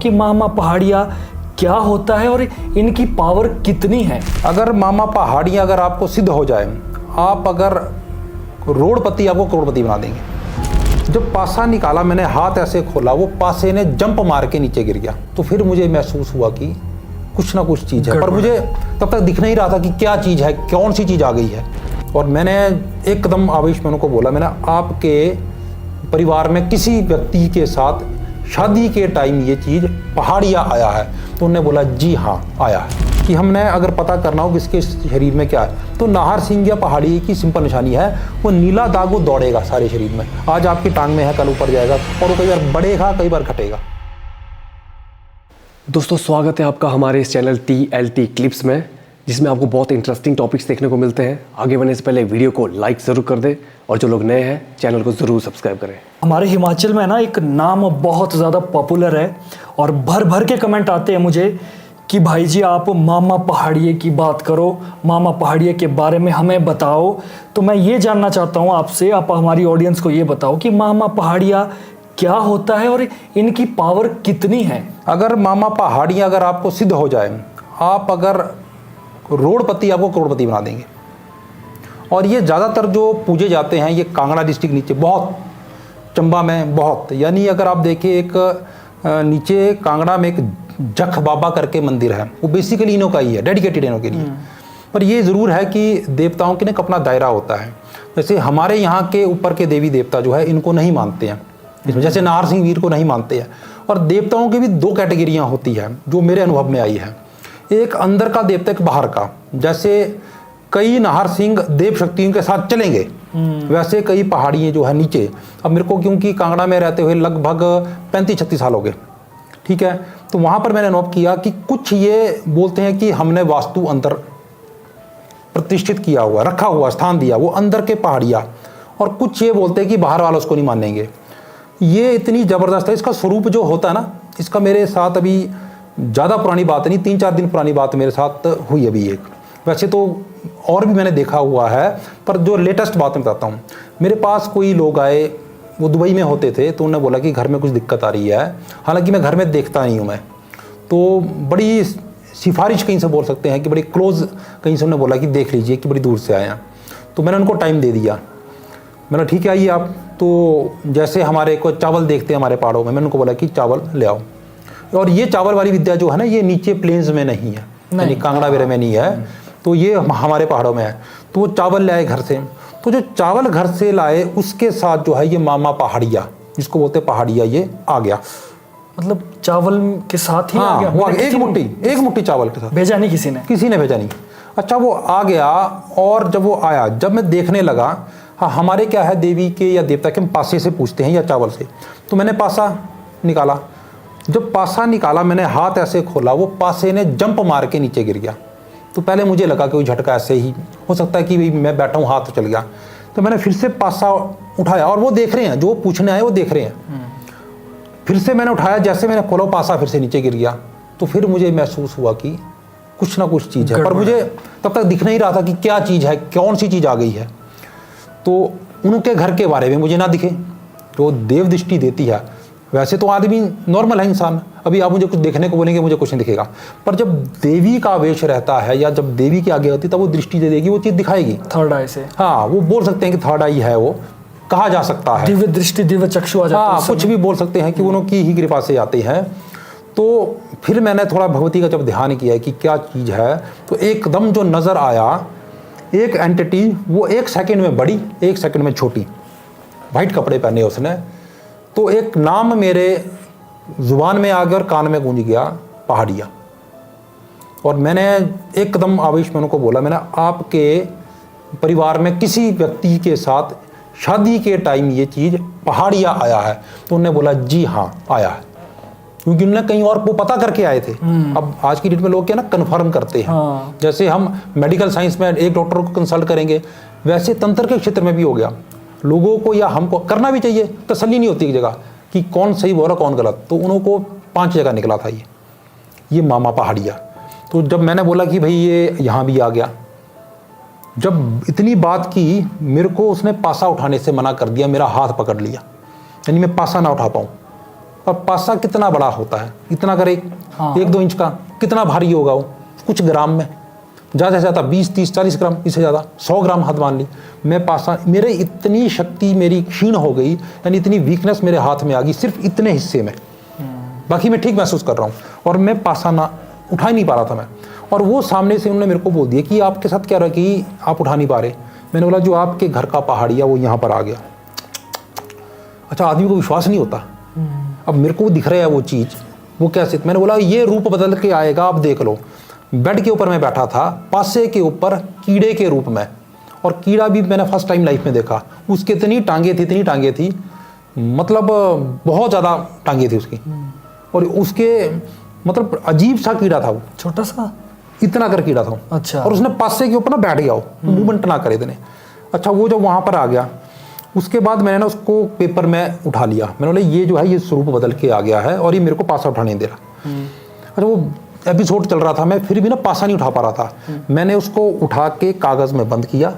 कि मामा पहाड़िया क्या होता है और इनकी पावर कितनी है। अगर मामा पहाड़ियाँ अगर आपको सिद्ध हो जाए, आप अगर रोडपति आपको करोड़पति बना देंगे। जब पासा निकाला मैंने, हाथ ऐसे खोला, वो पासे ने जंप मार के नीचे गिर गया। तो फिर मुझे महसूस हुआ कि कुछ ना कुछ चीज़ है, पर मुझे तब तक दिख नहीं रहा था कि क्या चीज़ है, कौन सी चीज़ आ गई है। और मैंने एक कदम आवेश में उनको बोला, मैंने आपके परिवार में किसी व्यक्ति के साथ शादी के टाइम ये चीज़ पहाड़िया आया है? तो उन्होंने बोला जी हाँ आया है। कि हमने अगर पता करना हो किसके शरीर में क्या है, तो नाहर सिंह या पहाड़ी की सिंपल निशानी है, वो नीला दाग वो दौड़ेगा सारे शरीर में। आज आपकी टांग में है, कल ऊपर जाएगा, और वो कई बार बढ़ेगा, कई बार घटेगा। दोस्तों स्वागत है आपका हमारे इस चैनल TLT क्लिप्स में, जिसमें आपको बहुत इंटरेस्टिंग टॉपिक्स देखने को मिलते हैं। आगे बढ़ने से पहले वीडियो को लाइक ज़रूर कर दें, और जो लोग नए हैं चैनल को ज़रूर सब्सक्राइब करें। हमारे हिमाचल में ना एक नाम बहुत ज़्यादा पॉपुलर है और भर भर के कमेंट आते हैं मुझे कि भाई जी आप मामा पहाड़िए की बात करो, मामा पहाड़िए के बारे में हमें बताओ। तो मैं ये जानना चाहता हूँ आपसे, आप हमारी ऑडियंस को ये बताओ कि मामा पहाड़िया क्या होता है और इनकी पावर कितनी है। अगर मामा पहाड़ियाँ अगर आपको सिद्ध हो जाए, आप अगर रोडपति आपको करोड़पति बना देंगे। और ये ज़्यादातर जो पूजे जाते हैं ये कांगड़ा डिस्ट्रिक्ट नीचे बहुत, चंबा में बहुत, यानी अगर आप देखिए एक नीचे कांगड़ा में एक जख बाबा करके मंदिर है, वो बेसिकली इनों का ही है, डेडिकेटेड इनों के लिए। पर ये ज़रूर है कि देवताओं के ना अपना दायरा होता है। जैसे हमारे यहाँ के ऊपर के देवी देवता जो है इनको नहीं मानते हैं, इसमें जैसे नाहर सिंह वीर को नहीं मानते हैं। और देवताओं की भी दो कैटेगरियाँ होती है जो मेरे अनुभव में आई है, एक अंदर का देवता, एक बाहर का। जैसे कई नाहर सिंह देव शक्तियों के साथ चलेंगे, वैसे कई पहाड़ियाँ जो है नीचे। अब मेरे को क्योंकि कांगड़ा में रहते हुए लगभग 35-36 साल हो गए, ठीक है, तो वहाँ पर मैंने अनुभव किया कि कुछ ये बोलते हैं कि हमने वास्तु अंदर प्रतिष्ठित किया हुआ, रखा हुआ, स्थान दिया, वो अंदर के पहाड़ियाँ। और कुछ ये बोलते हैं कि बाहर वाले उसको नहीं मानेंगे। ये इतनी ज़बरदस्त है, इसका स्वरूप जो होता है ना, इसका मेरे साथ अभी ज़्यादा पुरानी बात नहीं, 3-4 दिन पुरानी बात मेरे साथ हुई अभी एक। वैसे तो और भी मैंने देखा हुआ है, पर जो लेटेस्ट बात मैं बताता हूँ। मेरे पास कोई लोग आए, वो दुबई में होते थे, तो उन्होंने बोला कि घर में कुछ दिक्कत आ रही है। हालांकि मैं घर में देखता नहीं हूँ मैं, तो बड़ी सिफारिश कहीं से बोल सकते हैं कि बड़ी क्लोज कहीं से उन्होंने बोला कि देख लीजिए कि बड़ी दूर से आए हैं। तो मैंने उनको टाइम दे दिया, मैंने ठीक है आइए आप। तो जैसे हमारे को चावल देखते हैं हमारे पहाड़ों में, मैंने उनको बोला कि चावल ले आओ। और ये चावल वाली विद्या जो है ना, ये नीचे प्लेन्स में नहीं है, यानी कांगड़ा वगैरह में नहीं है, तो ये हमारे पहाड़ों में है। तो वो चावल ले आए घर से। तो जो चावल घर से लाए उसके साथ जो है ये मामा पहाड़िया, जिसको बोलते हैं पहाड़िया, ये आ गया। मतलब चावल के साथ ही हाँ, आ गया? वो एक मुट्ठी चावल के साथ। भेजा नहीं किसी ने भेजा नहीं। अच्छा, वो आ गया। और जब वो आया, जब मैं देखने लगा, हाँ हमारे क्या है देवी के या देवता के हम पासे से पूछते हैं या चावल से। तो मैंने पासा निकाला। जब पासा निकाला मैंने, हाथ ऐसे खोला, वो पासे ने जंप मार के नीचे गिर गया। तो पहले मुझे लगा कि वो झटका ऐसे ही हो सकता है कि भाई मैं बैठा हूँ, हाथ चल गया। तो मैंने फिर से पासा उठाया, और वो देख रहे हैं, जो पूछने आए वो देख रहे हैं। फिर से मैंने उठाया, जैसे मैंने खोला पासा फिर से नीचे गिर गया। तो फिर मुझे महसूस हुआ कि कुछ ना कुछ चीज़ है, पर मुझे तब तक दिख नहीं रहा था कि क्या चीज़ है, कौन सी चीज़ आ गई है। तो उनके घर के बारे में मुझे ना दिखे, जो देव दृष्टि देती है। वैसे तो आदमी नॉर्मल है इंसान, अभी आप मुझे कुछ देखने को बोलेंगे मुझे कुछ नहीं दिखेगा, पर जब देवी का आवेश रहता है या जब देवी के आगे होती है तब वो दृष्टि दे देगी, वो चीज़ दिखाएगी थर्ड आई से। हाँ, वो बोल सकते हैं कि थर्ड आई है, वो कहा जा सकता है, दिव्य दृष्टि, दिव्य चक्षु आ जाता है। हाँ, कुछ भी बोल सकते हैं कि उनकी ही कृपा से आते हैं। तो फिर मैंने थोड़ा भगवती का जब ध्यान किया कि क्या चीज़ है, तो एकदम जो नज़र आया एक एंटिटी, वो 1 सेकंड में बड़ी, 1 सेकंड में छोटी, वाइट कपड़े पहने उसने। तो एक नाम मेरे जुबान में आ गया और कान में गूंज गया, पहाड़िया। और मैंने एक कदम आवेश में उनको बोला, मैंने आपके परिवार में किसी व्यक्ति के साथ शादी के टाइम ये चीज़ पहाड़िया आया है? तो उन्होंने बोला जी हाँ आया है, क्योंकि उन्होंने कहीं और वो पता करके आए थे। अब आज की डेट में लोग क्या ना कन्फर्म करते हैं। हाँ। जैसे हम मेडिकल साइंस में एक डॉक्टर को कंसल्ट करेंगे, वैसे तंत्र के क्षेत्र में भी हो गया। लोगों को या हमको करना भी चाहिए, तसल्ली नहीं होती एक जगह कि कौन सही बोल रहा कौन गलत। तो उनको 5 जगह निकला था ये मामा पहाड़िया। तो जब मैंने बोला कि भाई ये यहाँ भी आ गया, जब इतनी बात की, मेरे को उसने पासा उठाने से मना कर दिया, मेरा हाथ पकड़ लिया, यानी मैं पासा ना उठा पाऊँ। और पासा कितना बड़ा होता है, इतना कर एक 1-2 इंच का, कितना भारी होगा वो, कुछ ग्राम में, ज़्यादा से ज़्यादा 20, 30, 40 ग्राम, इससे ज़्यादा 100 ग्राम हद मान ली। मैं पासा, मेरे इतनी शक्ति मेरी क्षीण हो गई, यानी इतनी वीकनेस मेरे हाथ में आ गई सिर्फ इतने हिस्से में, बाकी मैं ठीक महसूस कर रहा हूँ, और मैं पासा ना उठा ही नहीं पा रहा था मैं। और वो सामने से उन्होंने मेरे को बोल दिया कि आपके साथ क्या रहा कि आप उठा नहीं पा रहे। मैंने बोला जो आपके घर का पहाड़िया वो यहाँ पर आ गया। अच्छा, आदमी को विश्वास नहीं होता, अब मेरे को दिख रहा है वो चीज़, वो कैसे, मैंने बोला ये रूप बदल के आएगा, आप देख लो। बेड के ऊपर मैं बैठा था, पासे के ऊपर कीड़े के रूप में, और कीड़ा भी मैंने फर्स्ट टाइम लाइफ में देखा। उसके इतनी टांगे थी, मतलब बहुत ज़्यादा टांगे थी उसकी, और उसके मतलब अजीब सा कीड़ा था वो, छोटा सा इतना कर कीड़ा था। अच्छा। और उसने पासे के ऊपर ना बैठ गया, वो मूवमेंट ना करे इतने। अच्छा, वो जब वहाँ पर आ गया, उसके बाद मैंने ना उसको पेपर में उठा लिया। मैंने बोला ये जो है ये स्वरूप बदल के आ गया है और ये मेरे को पासा उठाने नहीं दे रहा। अच्छा, वो एपिसोड चल रहा था, मैं फिर भी ना पासा नहीं उठा पा रहा था। मैंने उसको उठा के कागज़ में बंद किया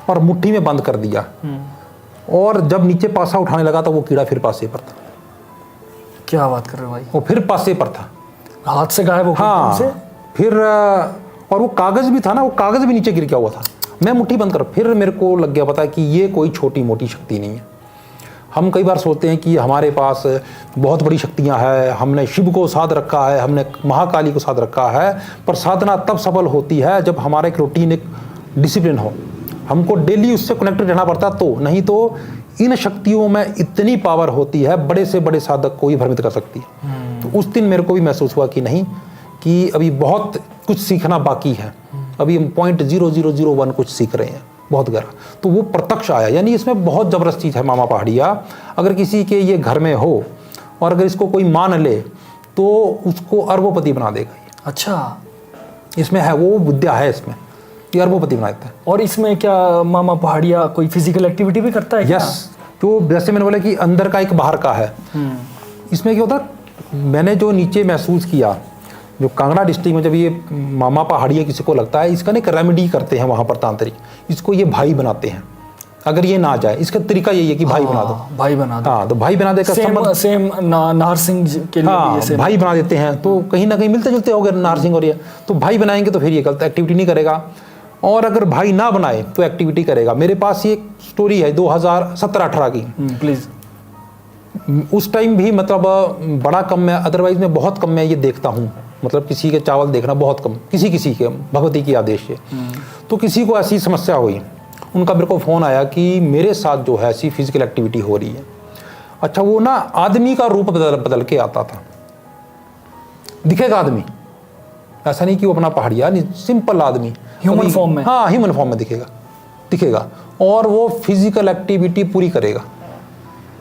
और मुट्ठी में बंद कर दिया, और जब नीचे पासा उठाने लगा तो वो कीड़ा फिर पासे पर था। क्या बात कर रहे हो भाई, वो फिर पासे पर था, हाथ से गायब हो गया हाँ से? फिर और वो कागज़ भी था ना, वो कागज़ भी नीचे गिर गया हुआ था। मैं मुट्ठी बंद कर, फिर मेरे को लग गया पता कि ये कोई छोटी मोटी शक्ति नहीं है। हम कई बार सोचते हैं कि हमारे पास बहुत बड़ी शक्तियां हैं, हमने शिव को साध रखा है, हमने महाकाली को साध रखा है, पर साधना तब सफल होती है जब हमारा एक रूटीन, एक डिसिप्लिन हो, हमको डेली उससे कनेक्टेड रहना पड़ता, तो नहीं तो इन शक्तियों में इतनी पावर होती है, बड़े से बड़े साधक को ही भ्रमित कर सकती है। तो उस दिन मेरे को भी महसूस हुआ कि नहीं, कि अभी बहुत कुछ सीखना बाकी है, अभी हम 0.0001 कुछ सीख रहे हैं, बहुत गहरा। तो वो प्रत्यक्ष आया, यानी इसमें बहुत ज़बरदस्त चीज़ है मामा पहाड़िया। अगर किसी के ये घर में हो और अगर इसको कोई मान ले तो उसको अरबोपति बना देगा ये। अच्छा, इसमें है वो विद्या है, इसमें ये अरबोपति बना देता है। और इसमें क्या मामा पहाड़िया कोई फिजिकल एक्टिविटी भी करता है क्या? यस, तो जैसे मैंने बोला कि अंदर का एक बाहर का है। इसमें क्या होता, मैंने जो नीचे महसूस किया, जो कांगड़ा डिस्ट्रिक्ट में जब ये मामा पहाड़िया किसी को लगता है, इसका ना एक रेमेडी करते हैं वहाँ पर तांत्रिक, इसको ये भाई बनाते हैं। अगर ये ना जाए, इसका तरीका यही है कि भाई बना दो, भाई बना दो। हाँ, तो भाई बना देकर सेम नाहर सिंह के लिए हाँ, भी ऐसे भाई बना देते हैं, तो कहीं ना कहीं मिलते जुलते हो गए नाहर सिंह और ये, तो भाई बनाएंगे तो फिर ये गलत एक्टिविटी नहीं करेगा। और अगर भाई ना बनाए तो एक्टिविटी करेगा। मेरे पास ये स्टोरी है 2017-18 की। प्लीज। उस टाइम भी मतलब बड़ा कम मैं, अदरवाइज मैं बहुत कम मैं ये देखता हूँ, मतलब किसी के चावल देखना बहुत कम, किसी के भगवती की आदेश से। तो किसी को ऐसी समस्या हुई, उनका मेरे को फ़ोन आया कि मेरे साथ जो है ऐसी फिजिकल एक्टिविटी हो रही है। अच्छा, वो ना आदमी का रूप बदल के आता था, दिखेगा आदमी, ऐसा नहीं कि वो अपना पहाड़िया, नहीं, सिंपल आदमी ह्यूमन फॉर्म में, हाँ ह्यूमन फॉर्म में दिखेगा और वो फिजिकल एक्टिविटी पूरी करेगा।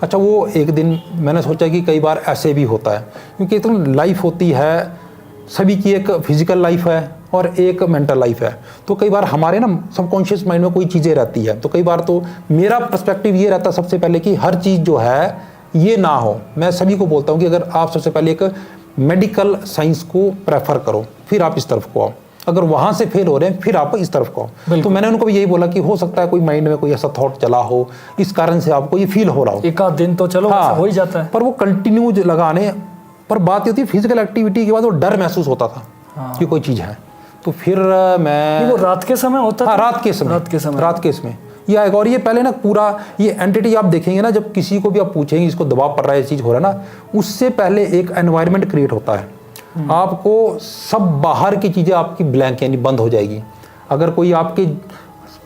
अच्छा, वो एक दिन मैंने सोचा कि कई बार ऐसे भी होता है, क्योंकि तो लाइफ होती है सभी की, एक फिजिकल लाइफ है और एक मेंटल लाइफ है। तो कई बार हमारे ना सबकॉन्शियस माइंड में कोई चीज़ें रहती है, तो कई बार तो मेरा पर्सपेक्टिव ये रहता है सबसे पहले कि हर चीज़ जो है ये ना हो। मैं सभी को बोलता हूँ कि अगर आप सबसे पहले एक मेडिकल साइंस को प्रेफर करो, फिर आप इस तरफ को आओ। अगर वहाँ से फेल हो रहे हैं फिर आप इस तरफ को आओ। तो मैंने उनको भी यही बोला कि हो सकता है कोई माइंड में कोई ऐसा थॉट चला हो, इस कारण से आपको ये फील हो रहा हो। एक आध दिन तो चलो हाँ, हो ही जाता है, पर वो कंटिन्यू लगाने पर बात ये होती है, फिजिकल एक्टिविटी के बाद वो डर महसूस होता था कि कोई चीज़ है। तो फिर मैं, वो रात के समय होता हाँ, था? रात के समय ये आएगा। और ये पहले ना पूरा ये एंटिटी आप देखेंगे ना, जब किसी को भी आप पूछेंगे इसको दबाव पड़ रहा है, ये चीज़ हो रहा है ना, उससे पहले एक एनवायरनमेंट क्रिएट होता है। आपको सब बाहर की चीज़ें आपकी ब्लैंक यानी बंद हो जाएगी। अगर कोई आपके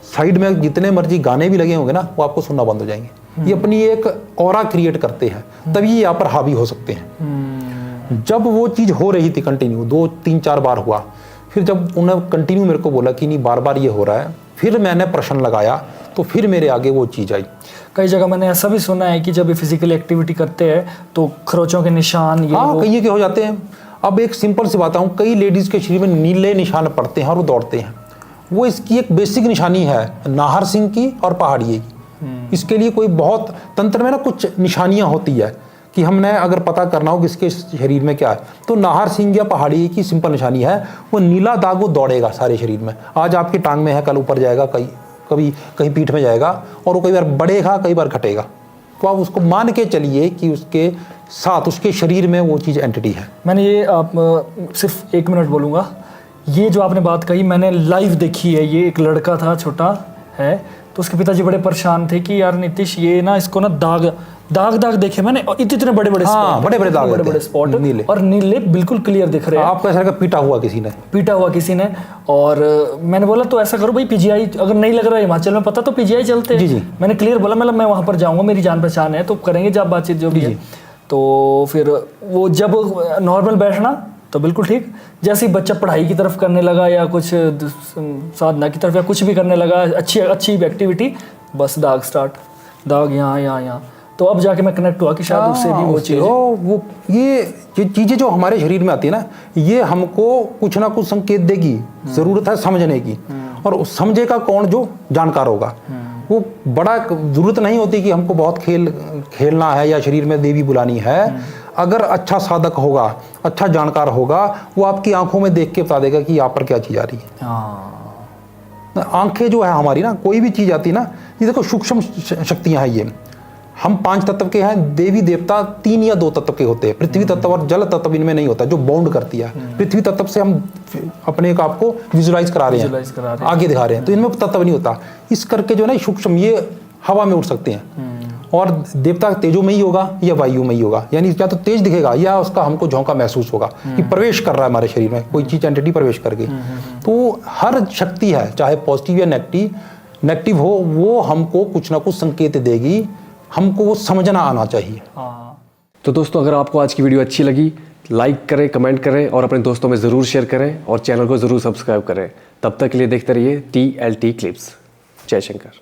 साइड में जितने मर्जी गाने भी लगे होंगे ना, वो आपको सुनना बंद हो जाएंगे। ये अपनी एक ऑरा क्रिएट करते हैं, तभी यहाँ पर हावी हो सकते हैं। जब वो चीज़ हो रही थी कंटिन्यू, 2-3-4 बार हुआ, फिर जब उन्होंने कंटिन्यू मेरे को बोला कि नहीं बार बार ये हो रहा है, फिर मैंने प्रश्न लगाया, तो फिर मेरे आगे वो चीज़ आई। कई जगह मैंने ऐसा भी सुना है कि जब ये फिजिकल एक्टिविटी करते हैं तो खरोचों के निशान, ये हाँ, कई के हो जाते हैं। अब एक सिंपल सी बात हूँ, कई लेडीज़ के शरीर में नीले निशान पड़ते हैं और वो दौड़ते हैं। वो इसकी एक बेसिक निशानी है नाहर सिंह की और पहाड़िए की। इसके लिए कोई बहुत तंत्र में ना कुछ निशानियाँ होती है कि हमने अगर पता करना हो किसके शरीर में क्या है, तो नाहर सिंह या पहाड़िए की सिंपल निशानी है, वो नीला दाग वो दौड़ेगा सारे शरीर में। आज आपकी टांग में है, कल ऊपर जाएगा, कभी कहीं पीठ में जाएगा, और वो कई बार बढ़ेगा, कई बार घटेगा। तो आप उसको मान के चलिए कि उसके साथ उसके शरीर में वो चीज़ एंटिटी है। मैंने ये सिर्फ 1 मिनट बोलूँगा, ये जो आपने बात कही मैंने लाइव देखी है। ये एक लड़का था, छोटा है, तो उसके पिताजी बड़े परेशान थे कि यार नीतीश ये ना इसको ना दाग देखे मैंने, इतने बड़े बड़े हाँ, बड़े बड़े स्पॉट नीले, और नीले बिल्कुल क्लियर दिख रहे हैं। आपको ऐसा लगा पीटा हुआ किसी ने। और मैंने बोला तो ऐसा करो भाई, पीजीआई अगर नहीं लग रहा है हिमाचल में पता तो पीजीआई चलते हैं। जी। मैंने क्लियर बोला, मतलब मैं वहां पर जाऊंगा, मेरी जान पहचान है, तो करेंगे जब बातचीत जो भी है। तो फिर वो जब नॉर्मल बैठना तो बिल्कुल ठीक, जैसे ही बच्चा पढ़ाई की तरफ करने लगा या कुछ साधना की तरफ या कुछ भी करने लगा, अच्छी एक्टिविटी, बस दाग यहाँ। तो अब जाके मैं कनेक्ट हुआ कि शायद उससे भी वो चीज़, वो ये चीज़ें जो हमारे शरीर में आती है ना, ये हमको कुछ ना कुछ संकेत देगी। ज़रूरत है समझने की, और समझेगा कौन? जो जानकार होगा। वो बड़ा ज़रूरत नहीं होती कि हमको बहुत खेलना है या शरीर में देवी बुलानी है। अगर अच्छा साधक होगा, अच्छा जानकार होगा, वो आपकी आंखों में देख के बता देगा कि यहाँ पर क्या चीज़ आ रही है। आंखें जो है हमारी ना, कोई भी चीज़ आती है ना, ये देखो सूक्ष्म शक्तियाँ हैं। ये हम 5 तत्व के हैं, देवी देवता 3 या 2 तत्व के होते हैं। पृथ्वी तत्व और जल तत्व इनमें नहीं होता, जो बाउंड करती है। पृथ्वी तत्व से हम अपने आप को विजुलाइज करा रहे हैं, आगे दिखा रहे हैं, तो इनमें तत्व नहीं होता। इस करके जो है ना सूक्ष्म, ये हवा में उड़ सकते हैं। और देवता तेजो में ही होगा या वायु में ही होगा, यानी या तो तेज दिखेगा या उसका हमको झोंका महसूस होगा कि प्रवेश कर रहा है हमारे शरीर में, कोई चीज एंटिटी प्रवेश कर गई। तो हर शक्ति है, चाहे पॉजिटिव या नेगेटिव हो, वो हमको कुछ ना कुछ संकेत देगी। हमको वो समझना आना चाहिए। तो दोस्तों, अगर आपको आज की वीडियो अच्छी लगी, लाइक करें, कमेंट करें और अपने दोस्तों में ज़रूर शेयर करें और चैनल को ज़रूर सब्सक्राइब करें। तब तक के लिए देखते रहिए TLT क्लिप्स। जय शंकर।